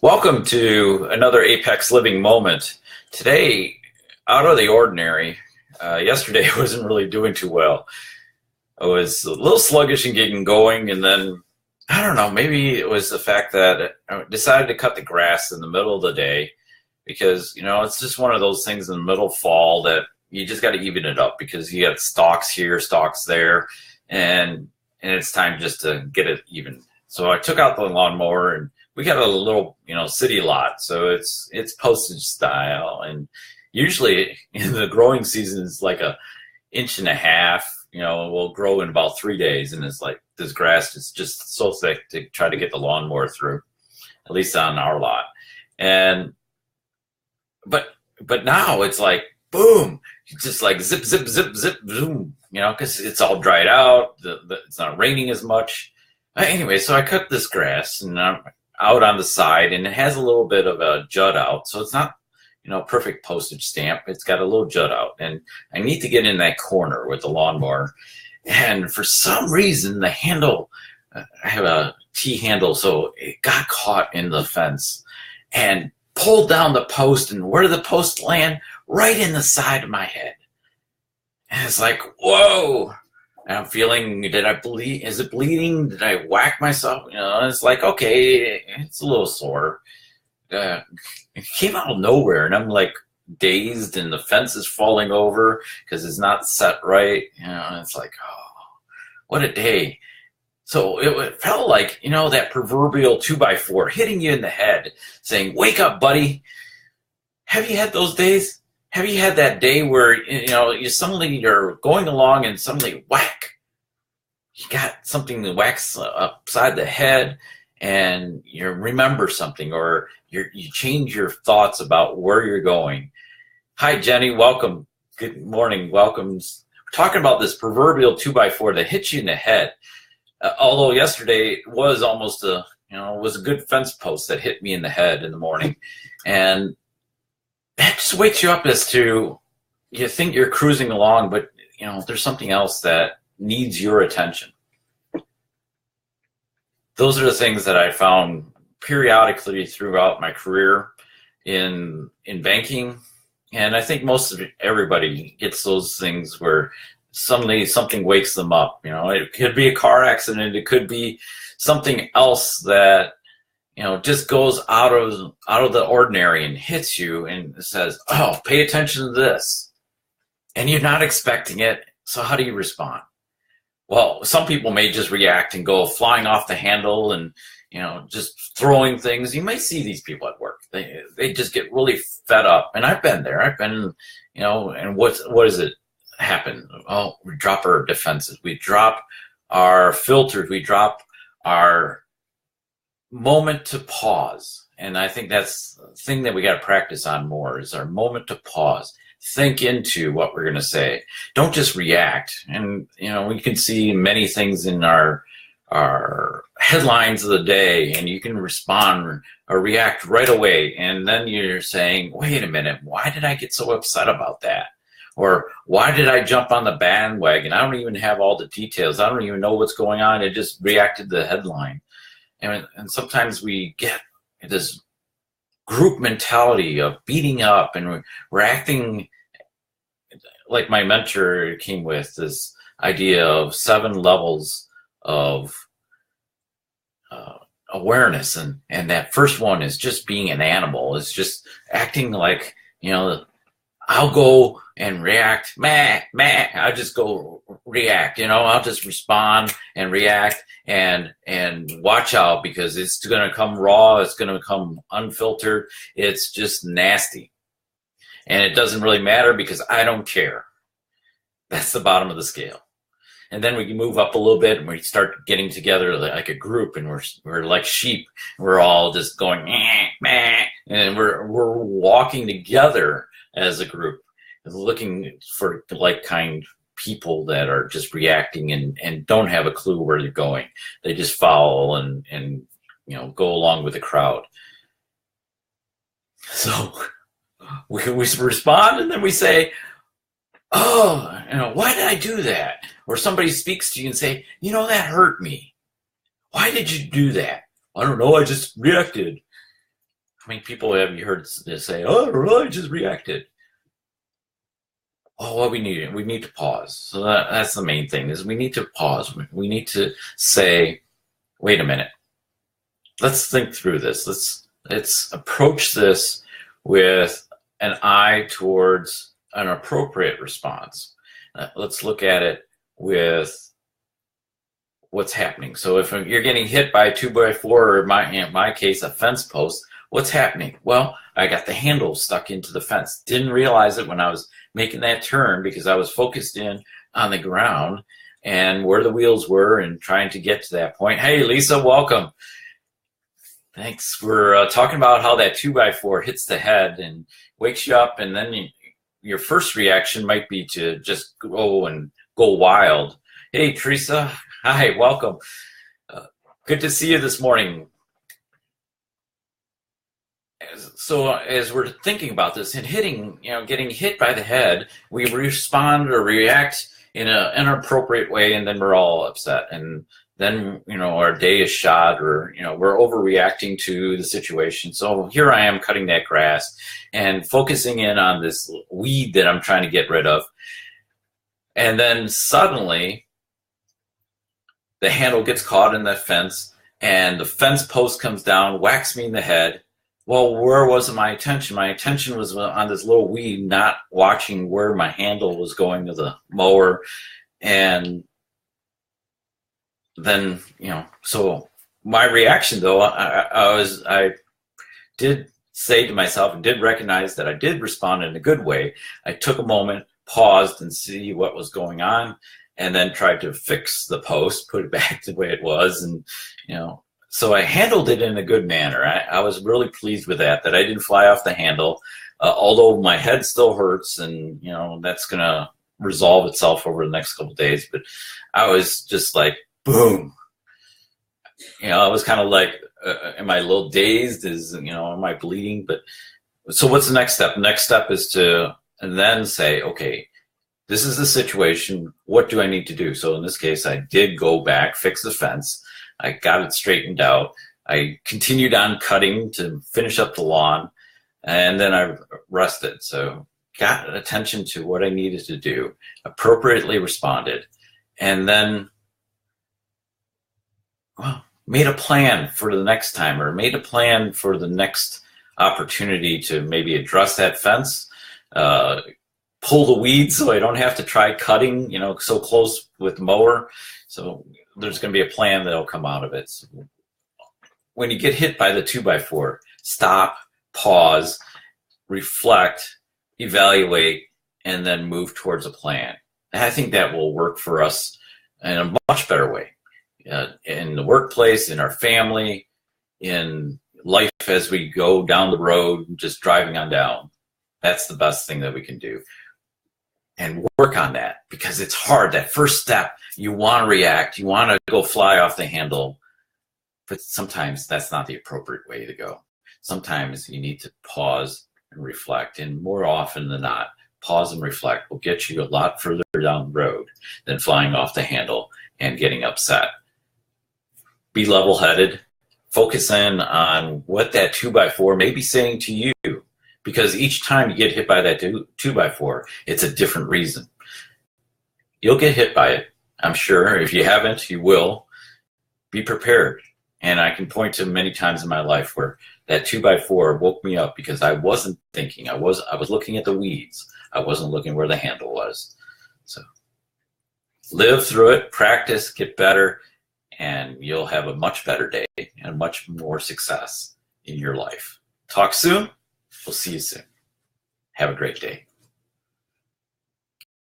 Welcome to another Apex Living moment. Today, out of the ordinary. Yesterday, I wasn't really doing too well. I was a little sluggish in getting going, and then, I don't know, maybe it was the fact that I decided to cut the grass in the middle of the day because, it's just one of those things in the middle of fall that you just got to even it up because you got stalks here, stalks there, and it's time just to get it even. So I took out the lawnmower, and we got a little, city lot, so it's postage style, and usually in the growing season it's like a inch and a half. Will grow in about 3 days, and it's like this grass is just so thick to try to get the lawnmower through, at least on our lot. And but now it's like boom, just like zip zip zip zip zoom, because it's all dried out. It's not raining as much. Anyway, so I cut this grass, and I'm out on the side, and it has a little bit of a jut out, so it's not perfect postage stamp. It's got a little jut out, and I need to get in that corner with the lawnmower. And for some reason, the handle, I have a T handle, so it got caught in the fence and pulled down the post. And where did the post land? Right in the side of my head. And it's like, whoa. And I'm feeling, did I bleed? Is it bleeding? Did I whack myself? It's like, okay, it's a little sore. It came out of nowhere, and I'm like dazed, and the fence is falling over because it's not set right. It's like, oh, what a day. So it felt like, that proverbial 2-by-4 hitting you in the head saying, wake up, buddy. Have you had those days? Have you had that day where, you're going along and suddenly whack, you got something that whacks upside the head, and you remember something, or you change your thoughts about where you're going. Hi, Jenny. Welcome. Good morning. Welcome. We're talking about this proverbial 2-by-4 that hits you in the head. Although yesterday it was almost it was a good fence post that hit me in the head in the morning. And that just wakes you up as to, you think you're cruising along, but, there's something else that needs your attention. Those are the things that I found periodically throughout my career in banking. And I think everybody gets those things where suddenly something wakes them up. It could be a car accident. It could be something else that, just goes out of the ordinary and hits you and says, oh, pay attention to this. And you're not expecting it. So how do you respond? Well, some people may just react and go flying off the handle and, just throwing things. You may see these people at work. They just get really fed up. And I've been there. I've been, and what does it happen? Oh, we drop our defenses. We drop our filters. We drop our moment to pause. And I think that's the thing that we got to practice on more, is our moment to pause. Think into what we're going to say. Don't just react. And, we can see many things in our headlines of the day, and you can respond or react right away. And then you're saying, wait a minute, why did I get so upset about that? Or why did I jump on the bandwagon? I don't even have all the details. I don't even know what's going on. It just reacted to the headline. And sometimes we get this group mentality of beating up, and we're acting like my mentor came with this idea of 7 levels of awareness. And that first one is just being an animal. It's just acting like, I'll go and react, meh. I'll just go react, I'll just respond and react and watch out, because it's going to come raw. It's going to come unfiltered. It's just nasty. And it doesn't really matter because I don't care. That's the bottom of the scale. And then we can move up a little bit, and we start getting together like a group, and we're like sheep. We're all just going, meh, and we're walking together as a group, looking for like-kind people that are just reacting and don't have a clue where they're going. They just follow and go along with the crowd. So we respond, and then we say, oh, why did I do that? Or somebody speaks to you and say, that hurt me. Why did you do that? I don't know, I just reacted. many people have you heard say, "Oh, I just reacted"? Oh, what we need to pause. So that's the main thing, is we need to pause. We need to say, wait a minute. Let's think through this. Let's approach this with an eye towards an appropriate response. Let's look at it with what's happening. So if you're getting hit by a 2x4, or in my case, a fence post, what's happening? Well, I got the handle stuck into the fence. Didn't realize it when I was making that turn, because I was focused in on the ground and where the wheels were and trying to get to that point. Hey, Lisa, welcome. Thanks. We're talking about how that 2x4 hits the head and wakes you up, and then your first reaction might be to just go wild. Hey, Teresa. Hi, welcome. Good to see you this morning. So as we're thinking about this and getting hit by the head, we respond or react in an inappropriate way, and then we're all upset. And then, our day is shot, or, we're overreacting to the situation. So here I am cutting that grass and focusing in on this weed that I'm trying to get rid of. And then suddenly the handle gets caught in that fence, and the fence post comes down, whacks me in the head. Well, where was my attention? My attention was on this little weed, not watching where my handle was going to the mower. And then, so my reaction, though, I did say to myself and did recognize that I did respond in a good way. I took a moment, paused, and see what was going on, and then tried to fix the post, put it back the way it was. And, so I handled it in a good manner. I was really pleased with that I didn't fly off the handle, although my head still hurts, and, that's going to resolve itself over the next couple of days. But I was just like, boom. I was kind of like, am I a little dazed? Am I bleeding? But so what's the next step? The next step is to then say, okay, this is the situation. What do I need to do? So in this case, I did go back, fix the fence. I got it straightened out. I continued on cutting to finish up the lawn, and then I rested. So got attention to what I needed to do, appropriately responded, and then made a plan for the next time, or made a plan for the next opportunity to maybe address that fence, pull the weeds so I don't have to try cutting, so close with the mower. So there's going to be a plan that'll come out of it. So when you get hit by the 2x4, stop, pause, reflect, evaluate, and then move towards a plan. And I think that will work for us in a much better way. In the workplace, in our family, in life as we go down the road, just driving on down. That's the best thing that we can do. And work on that, because it's hard. That first step, you want to react, you want to go fly off the handle, but sometimes that's not the appropriate way to go. Sometimes you need to pause and reflect, and more often than not, pause and reflect will get you a lot further down the road than flying off the handle and getting upset. Be level-headed, focus in on what that 2x4 may be saying to you, because each time you get hit by that 2x4, it's a different reason. You'll get hit by it, I'm sure. If you haven't, you will. Be prepared. And I can point to many times in my life where that 2x4 woke me up because I wasn't thinking. I was looking at the weeds. I wasn't looking where the handle was. So live through it, practice, get better, and you'll have a much better day and much more success in your life. Talk soon. We'll see you soon. Have a great day.